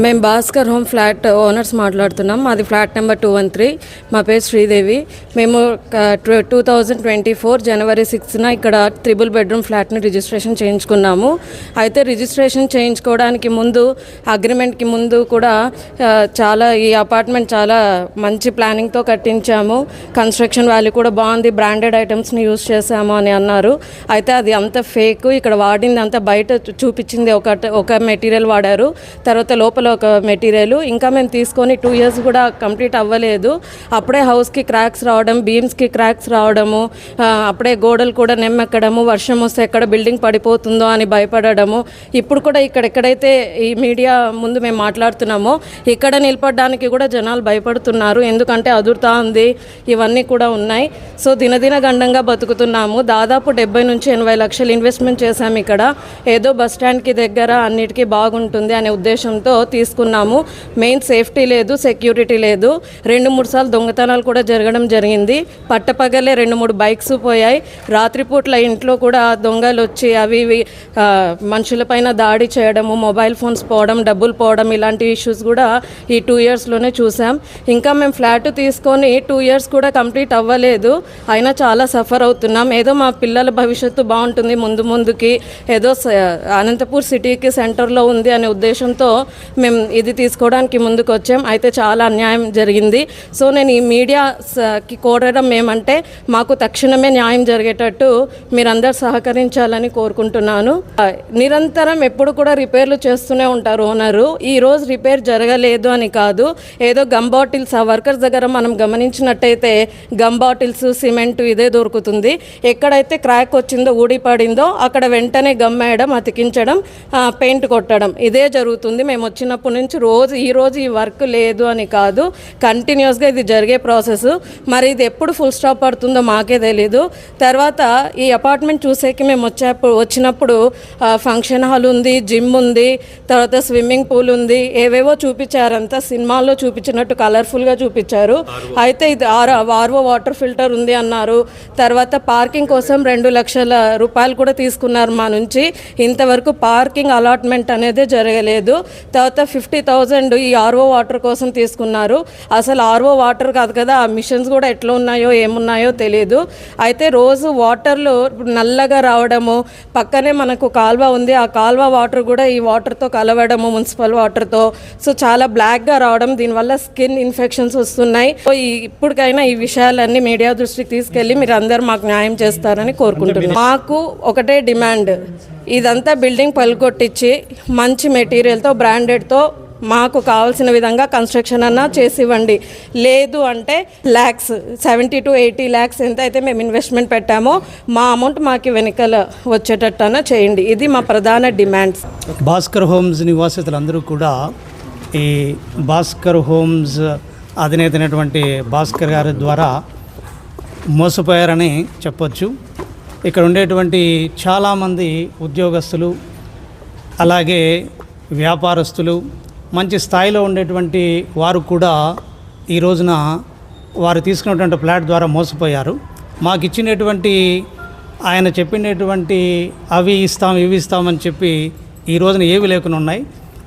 మేము Bhaskar home flat owners మాట్లాడుతున్నాం. మాది ఫ్లాట్ నెంబర్ 213. మా పేరు శ్రీదేవి. మేము 2024 జనవరి 6న ఇక్కడ 3 బెడ్రూమ్ ఫ్లాట్ని రిజిస్ట్రేషన్ చేయించుకున్నాము. అయితే రిజిస్ట్రేషన్ చేయించుకోవడానికి ముందు, అగ్రిమెంట్కి ముందు కూడా ఈ అపార్ట్మెంట్ చాలా మంచి ప్లానింగ్తో కట్టించాము. కన్స్ట్రక్షన్ వాల్యూ కూడా బాగుంది, బ్రాండెడ్ ఐటమ్స్ని యూజ్ చేసాము అని అన్నారు. అయితే అది అంత ఫేక్. ఇక్కడ వాడింది అంతా బయట చూపించింది ఒక మెటీరియల్ వాడారు, తర్వాత లోపల ఒక మెటీరియల్. ఇంకా మేము తీసుకొని 2 years కూడా కంప్లీట్ అవ్వలేదు. అప్పుడే హౌస్కి క్రాక్స్ రావడం, బీమ్స్కి క్రాక్స్ రావడము, అప్పుడే గోడలు కూడా నెమ్మెక్కడము, వర్షం వస్తే ఎక్కడ బిల్డింగ్ పడిపోతుందో అని భయపడము. ఇప్పుడు కూడా ఎక్కడైతే ఈ మీడియా ముందు మేము మాట్లాడుతున్నామో ఇక్కడ నిలబడడానికి కూడా జనాలు భయపడుతున్నారు. ఎందుకంటే అదురుతా ఉంది, ఇవన్నీ కూడా ఉన్నాయి. సో దినదిన గండంగా బతుకుతున్నాము. దాదాపు 70 నుంచి 80 లక్షలు ఇన్వెస్ట్మెంట్ చేశాము. ఇక్కడ ఏదో బస్ స్టాండ్కి దగ్గర అన్నిటికీ బాగుంటుంది అనే ఉద్దేశంతో తీసుకున్నాము. మెయిన్ సేఫ్టీ లేదు, సెక్యూరిటీ లేదు. 2-3 సార్లు దొంగతనాలు కూడా జరగడం జరిగింది. పట్టపగలే 2-3 బైక్స్ పోయాయి. రాత్రిపూట్ల ఇంట్లో కూడా దొంగలు వచ్చి అవి మనుషులపైన దాడి చేయడము, మొబైల్ ఫోన్స్ పోవడం, డబ్బులు పోవడం, ఇలాంటి ఇష్యూస్ కూడా ఈ 2 yearsలోనే చూసాం. ఇంకా మేము ఫ్లాట్ తీసుకొని 2 years కూడా కంప్లీట్ అవ్వలేదు. అయినా చాలా సఫర్ అవుతున్నాం. ఏదో మా పిల్లల భవిష్యత్తు బాగుంటుంది ముందుకి, ఏదో అనంతపూర్ సిటీకి సెంటర్లో ఉంది అనే ఉద్దేశంతో మేము ఇది తీసుకోవడానికి ముందుకు వచ్చాం. అయితే చాలా అన్యాయం జరిగింది. సో నేను ఈ మీడియాకి కోరడం ఏమంటే, మాకు తక్షణమే న్యాయం జరిగేటట్టు మీరందరూ సహకరించాలని కోరుకుంటున్నాను. నిరంతరం ఎప్పుడు కూడా రిపేర్లు చేస్తూనే ఉంటారు ఓనరు. ఈరోజు రిపేర్ జరగలేదు అని కాదు, ఏదో గమ్ బాటిల్స్ ఆ వర్కర్స్ దగ్గర మనం గమనించినట్టయితే గమ్ బాటిల్స్, సిమెంట్ ఇదే దొరుకుతుంది. ఎక్కడైతే క్రాక్ వచ్చిందో, ఊడిపడిందో అక్కడ వెంటనే గమ్ వేయడం, అతికించడం, పెయింట్ కొట్టడం ఇదే జరుగుతుంది. మేము వచ్చినప్పటి నుంచి ఈరోజు ఈ వర్క్ లేదు అని కాదు, కంటిన్యూస్గా ఇది జరిగే ప్రాసెస్. మరి ఇది ఎప్పుడు ఫుల్ స్టాప్ పడుతుందో మాకే తెలీదు. తర్వాత ఈ అపార్ట్మెంట్ చూసేకి మేము వచ్చినప్పుడు ఫంక్షన్ హాల్ ఉంది, జిమ్ ఉంది, తర్వాత స్విమ్మింగ్ పూల్ ఉంది, ఏవేవో చూపించారంతా సినిమాల్లో చూపించినట్టు కలర్ఫుల్గా చూపించారు. అయితే ఇది ఆర్ఓ వాటర్ ఫిల్టర్ ఉంది అన్నారు. తర్వాత పార్కింగ్ కోసం 2 లక్షల రూపాయలు కూడా తీసుకున్నారు మా నుంచి. ఇంతవరకు పార్కింగ్ అలాట్మెంట్ అనేది జరగలేదు. తర్వాత 50,000 ఈ ఆర్ఓ వాటర్ కోసం తీసుకున్నారు. అసలు ఆర్ఓ వాటర్ కాదు కదా, ఆ మిషన్స్ కూడా ఎట్లా ఉన్నాయో ఏమున్నాయో తెలియదు. అయితే రోజు వాటర్లు నల్లగా రావడము, పక్కనే మనకు కాల్వ ఉంది, ఆ కాల్వ వాటర్ కూడా ఈ వాటర్తో కలవడము, మున్సిపల్ వాటర్తో. సో చాలా బ్లాక్గా రావడం, దీనివల్ల స్కిన్ ఇన్ఫెక్షన్స్ వస్తున్నాయి. ఇప్పటికైనా ఈ విషయాలన్నీ మీడియా దృష్టికి తీసుకెళ్ళి మీరు అందరూ మాకు న్యాయం చేస్తారని కోరుకుంటున్నాం. మాకు ఒకటే డిమాండ్, ఇదంతా బిల్డింగ్ పలుకొట్టించి మంచి మెటీరియల్తో, బ్రాండెడ్తో మాకు కావాల్సిన విధంగా కన్స్ట్రక్షన్ అన్నా చేసి ఇవ్వండి. లేదు అంటే 70 to 80 lakhs ఎంత అయితే మేము ఇన్వెస్ట్మెంట్ పెట్టామో మా అమౌంట్ మాకు వెనుకల వచ్చేటట్టన్నా చేయండి. ఇది మా ప్రధాన డిమాండ్స్. భాస్కర్ హోమ్స్ నివాసితులందరూ కూడా ఈ భాస్కర్ హోమ్స్ అధినేతైనటువంటి భాస్కర్ గారి ద్వారా మోసపోయారని చెప్పొచ్చు. ఇక్కడ ఉండేటువంటి చాలామంది ఉద్యోగస్తులు, అలాగే వ్యాపారస్తులు, మంచి స్థాయిలో ఉండేటువంటి వారు కూడా ఈ రోజున వారు తీసుకున్నటువంటి ఫ్లాట్ ద్వారా మోసపోయారు. మాకు ఇచ్చినటువంటి ఆయన చెప్పినటువంటి అవి ఇస్తాం ఇవి ఇస్తామని చెప్పి ఈ రోజున ఏవి లేకుండా ఉన్నాయి.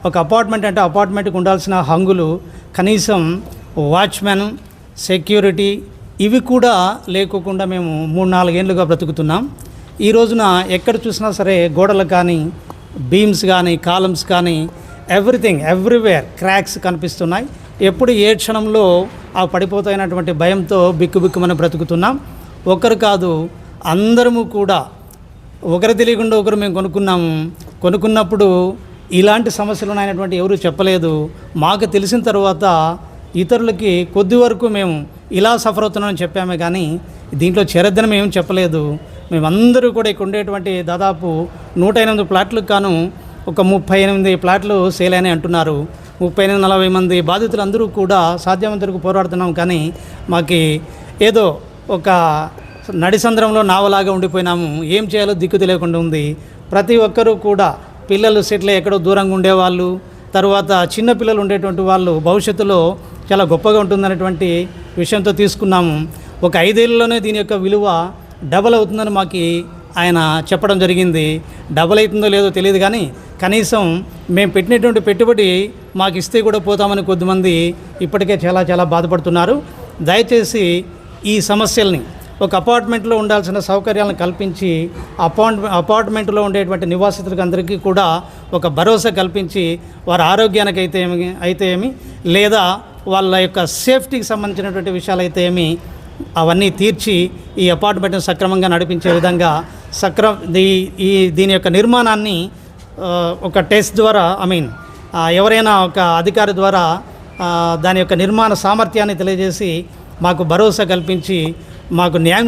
ఒక అపార్ట్మెంట్ అంటే అపార్ట్మెంట్కి ఉండాల్సిన హంగులు, కనీసం వాచ్మెన్, సెక్యూరిటీ ఇవి కూడా లేకోకుండా మేము 3-4 ఏళ్ళుగా బ్రతుకుతున్నాం. ఈ రోజున ఎక్కడ చూసినా సరే గోడలకు కానీ, బీమ్స్ కానీ, కాలమ్స్ కానీ, ఎవ్రీథింగ్ ఎవ్రీవేర్ క్రాక్స్ కనిపిస్తున్నాయి. ఎప్పుడు ఏ క్షణంలో ఆ పడిపోతాయినటువంటి భయంతో బిక్కుబిక్కుమని బ్రతుకుతున్నాం. ఒకరు కాదు, అందరము కూడా ఒకరు తెలియకుండా ఒకరు మేము కొనుక్కున్నప్పుడు ఇలాంటి సమస్యలు ఉన్నాయనేటువంటి ఎవరు చెప్పలేదు. మాకు తెలిసిన తర్వాత ఇతరులకి కొద్ది వరకు మేము ఇలా సఫర్ అవుతున్నామని చెప్పామే, కానీ దీంట్లో చేరద్దని మేము చెప్పలేదు. మేమందరూ కూడా ఇక్కడ ఉండేటువంటి దాదాపు 108 ఫ్లాట్లకు గాను ఒక 38 ఫ్లాట్లు సేల్ అని అంటున్నారు. 38-40 మంది బాధితులందరూ కూడా సాధ్యమంతరకు పోరాడుతున్నాం, కానీ మాకు ఏదో ఒక నడిసంద్రంలో నావలాగా ఉండిపోయినాము. ఏం చేయాలో దిక్కు తెలియకుండా ఉంది. ప్రతి ఒక్కరూ కూడా పిల్లలు సెటిల్ ఎక్కడో దూరంగా ఉండేవాళ్ళు, తర్వాత చిన్నపిల్లలు ఉండేటువంటి వాళ్ళు భవిష్యత్తులో చాలా గొప్పగా ఉంటుందనేటువంటి విషయంతో తీసుకున్నాము. ఒక 5 ఏళ్ళలోనే దీని యొక్క విలువ డబల్ అవుతుందని మాకు ఆయన చెప్పడం జరిగింది. డబల్ అవుతుందో లేదో తెలియదు, కానీ కనీసం మేము పెట్టినటువంటి పెట్టుబడి మాకు ఇస్తే కూడా పోతామని కొద్దిమంది ఇప్పటికే చాలా బాధపడుతున్నారు. దయచేసి ఈ సమస్యల్ని ఒక అపార్ట్మెంట్లో ఉండాల్సిన సౌకర్యాలను కల్పించి అపార్ట్మెంట్లో ఉండేటువంటి నివాసితులకు అందరికీ కూడా ఒక భరోసా కల్పించి వారి ఆరోగ్యానికి అయితే ఏమి లేదా వాళ్ళ యొక్క సేఫ్టీకి సంబంధించినటువంటి విషయాలు అయితే ఏమి అవన్నీ తీర్చి ఈ అపార్ట్మెంట్ను సక్రమంగా నడిపించే విధంగా దీని యొక్క నిర్మాణాన్ని ఒక టెస్ట్ ద్వారా ఎవరైనా ఒక అధికారి ద్వారా దాని యొక్క నిర్మాణ సామర్థ్యాన్ని తెలియజేసి మాకు భరోసా కల్పించి మాకు న్యాయం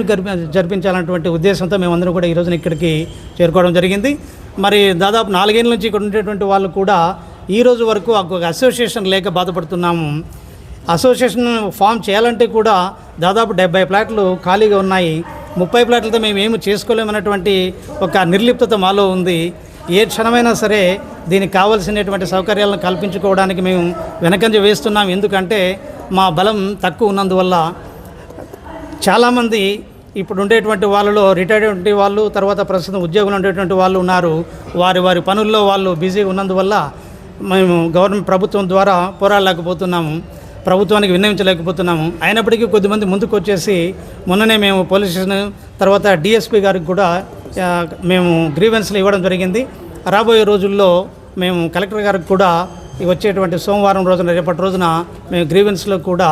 జరిపించాలన్నటువంటి ఉద్దేశంతో మేమందరం కూడా ఈరోజున ఇక్కడికి చేరుకోవడం జరిగింది. మరి దాదాపు 4 ఏళ్ళ నుంచి ఇక్కడ ఉండేటువంటి వాళ్ళు కూడా ఈ రోజు వరకు ఒక అసోసియేషన్ లేక బాధపడుతున్నాము. అసోసియేషన్ ఫామ్ చేయాలంటే కూడా దాదాపు 70 ఫ్లాట్లు ఖాళీగా ఉన్నాయి. 30 ఫ్లాట్లతో మేము ఏమి చేసుకోలేమన్నటువంటి ఒక నిర్లిప్తత మాలో ఉంది. ఏ క్షణమైనా సరే దీనికి కావాల్సినటువంటి సౌకర్యాలను కల్పించుకోవడానికి మేము వెనకంజ వేస్తున్నాం. ఎందుకంటే మా బలం తక్కువ ఉన్నందువల్ల చాలామంది ఇప్పుడు ఉండేటువంటి వాళ్ళలో రిటైర్డ్ ఉండే వాళ్ళు, తర్వాత ప్రస్తుతం ఉద్యోగులు ఉండేటువంటి వాళ్ళు ఉన్నారు. వారి పనుల్లో వాళ్ళు బిజీగా ఉన్నందువల్ల మేము ప్రభుత్వం ద్వారా పోరాడలేకపోతున్నాము, ప్రభుత్వానికి విన్నవించలేకపోతున్నాము. అయినప్పటికీ కొద్దిమంది ముందుకు వచ్చేసి మొన్ననే మేము పోలీస్ స్టేషన్ తర్వాత డిఎస్పీ గారికి కూడా మేము గ్రీవెన్స్లు ఇవ్వడం జరిగింది. రాబోయే రోజుల్లో మేము కలెక్టర్ గారికి కూడా వచ్చేటువంటి సోమవారం రోజున రేపటి రోజున మేము గ్రీవెన్స్లో కూడా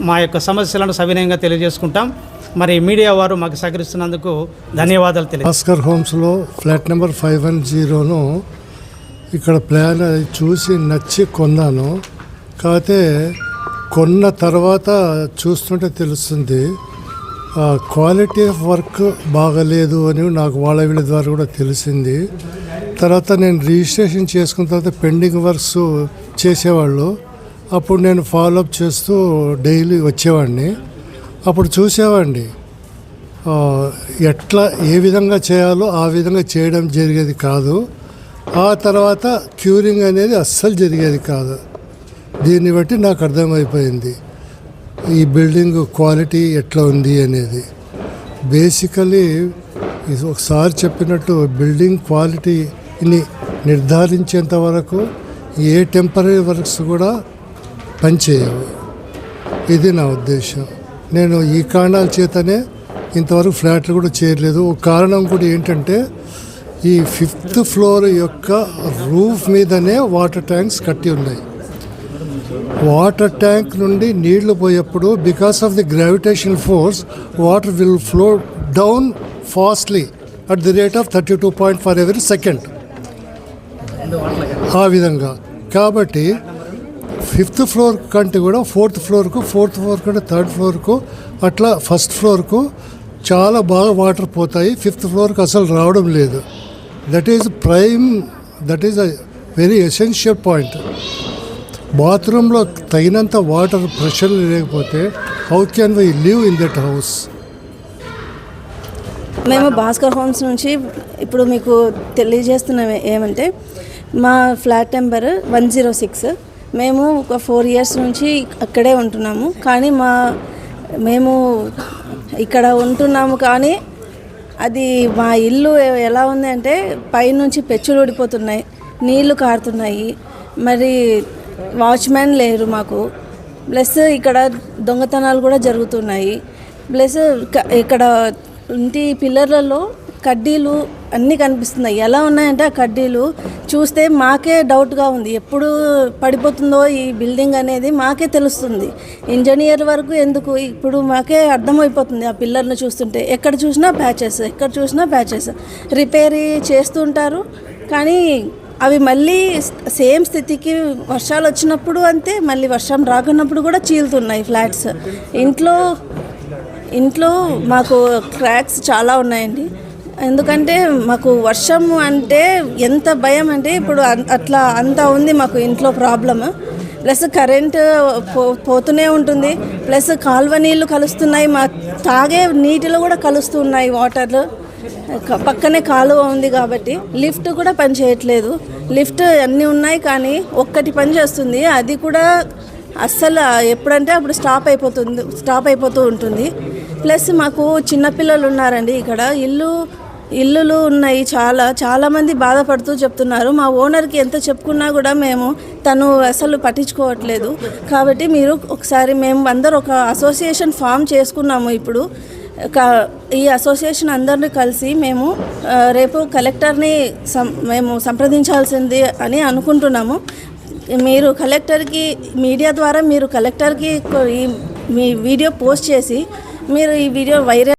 మా యొక్క సమస్యలను సవినయంగా తెలియజేసుకుంటాం. మరి మీడియా వారు మాకు సహకరిస్తున్నందుకు ధన్యవాదాలు భాస్కర్ హోమ్స్లో ఫ్లాట్ నెంబర్ 510ను ఇక్కడ ప్లాన్ చూసి నచ్చి కొన్నాను. కాకపోతే కొన్న తర్వాత చూస్తుంటే తెలుస్తుంది క్వాలిటీ ఆఫ్ వర్క్ బాగలేదు అని నాకు వాళ్ళ వీళ్ళ ద్వారా కూడా తెలిసింది. తర్వాత నేను రిజిస్ట్రేషన్ చేసుకున్న తర్వాత పెండింగ్ వర్క్స్ చేసేవాళ్ళు, అప్పుడు నేను ఫాలోఅప్ చేస్తూ డైలీ వచ్చేవాడిని. అప్పుడు చూసేవాడిని ఎట్లా ఏ విధంగా చేయాలో ఆ విధంగా చేయడం జరిగేది కాదు. ఆ తర్వాత క్యూరింగ్ అనేది అస్సలు జరిగేది కాదు. దీన్ని బట్టి నాకు అర్థమైపోయింది ఈ బిల్డింగ్ క్వాలిటీ ఎట్లా ఉంది అనేది. బేసికలీ ఇది ఒకసారి చెప్పినట్టు బిల్డింగ్ క్వాలిటీని నిర్ధారించేంత వరకు ఏ టెంపరీ వర్క్స్ కూడా పనిచేయవు. ఇది నా ఉద్దేశం. నేను ఈ కారణాల చేతనే ఇంతవరకు ఫ్లాట్లు కూడా చేయలేదు. ఒక కారణం కూడా ఏంటంటే ఈ 5th ఫ్లోర్ యొక్క రూఫ్ మీదనే వాటర్ ట్యాంక్స్ కట్టి ఉన్నాయి. వాటర్ ట్యాంక్ నుండి నీళ్లు పోయేప్పుడు because of the gravitational force water will flow down fastly at the rate of 32.5 every second. ఆ విధంగా కాబట్టి 5th ఫ్లోర్ కంటే కూడా 4th ఫ్లోర్కు, 4th ఫ్లోర్ కంటే 3rd ఫ్లోర్కు, అట్లా 1st ఫ్లోర్కు చాలా బాగా వాటర్ పోతాయి. 5th ఫ్లోర్కి అసలు రావడం లేదు. That is a very essential point. బాత్రూంలో తగినంత వాటర్ ప్రెషర్ లేకపోతే how can we live in that house? మేము భాస్కర్ హోమ్స్ నుంచి ఇప్పుడు మీకు తెలియజేస్తున్నాం ఏమంటే మా ఫ్లాట్ నెంబర్ 106. మేము ఒక 4 years నుంచి అక్కడే ఉంటున్నాము. కానీ మేము ఇక్కడ ఉంటున్నాము కానీ అది మా ఇల్లు ఎలా ఉంది అంటే పైనుంచి పెచ్చులు ఊడిపోతున్నాయి, నీళ్లు కారుతున్నాయి, మరి వాచ్మెన్ లేరు మాకు, ప్లస్ ఇక్కడ దొంగతనాలు కూడా జరుగుతున్నాయి. ప్లస్ ఇక్కడ ఇంటి పిల్లర్లలో కడ్డీలు అన్నీ కనిపిస్తున్నాయి. ఎలా ఉన్నాయంటే ఆ కడ్డీలు చూస్తే మాకే డౌట్గా ఉంది, ఎప్పుడు పడిపోతుందో ఈ బిల్డింగ్ అనేది మాకే తెలుస్తుంది. ఇంజనీర్ వరకు ఎందుకు ఇప్పుడు మాకే అర్థమైపోతుంది ఆ పిల్లర్ను చూస్తుంటే. ఎక్కడ చూసినా ప్యాచెస్ రిపేర్ చేస్తుంటారు. కానీ అవి మళ్ళీ సేమ్ స్థితికి వర్షాలు వచ్చినప్పుడు అంతే, మళ్ళీ వర్షం రాకున్నప్పుడు కూడా చీలుతున్నాయి ఫ్లాట్స్. ఇంట్లో మాకు క్రాక్స్ చాలా ఉన్నాయండి. ఎందుకంటే మాకు వర్షం అంటే ఎంత భయం అంటే ఇప్పుడు అంత ఉంది మాకు ఇంట్లో ప్రాబ్లమ్. ప్లస్ కరెంట్ పోతూనే ఉంటుంది, ప్లస్ కాలువ నీళ్ళు కలుస్తున్నాయి, మా తాగే నీటిలో కూడా కలుస్తున్నాయి వాటర్లు. పక్కనే కాలువ ఉంది కాబట్టి లిఫ్ట్ కూడా పని చేయట్లేదు. లిఫ్ట్ అన్నీ ఉన్నాయి కానీ ఒక్కటి పని చేస్తుంది, అది కూడా అస్సలు ఎప్పుడంటే అప్పుడు స్టాప్ అయిపోతూ ఉంటుంది. ప్లస్ మాకు చిన్నపిల్లలు ఉన్నారండి. ఇక్కడ ఇల్లు ఇల్లులు ఉన్నాయి, చాలామంది బాధపడుతూ చెప్తున్నారు. మా ఓనర్కి ఎంత చెప్పుకున్నా కూడా తను అసలు పట్టించుకోవట్లేదు. కాబట్టి మీరు ఒకసారి మేము అందరూ ఒక అసోసియేషన్ ఫామ్ చేసుకున్నాము. ఇప్పుడు ఈ అసోసియేషన్ అందరినీ కలిసి మేము రేపు కలెక్టర్ని మేము సంప్రదించాల్సింది అని అనుకుంటున్నాము. మీరు కలెక్టర్కి మీడియా ద్వారా మీరు కలెక్టర్కి మీ వీడియో పోస్ట్ చేసి మీరు ఈ వీడియో వైరల్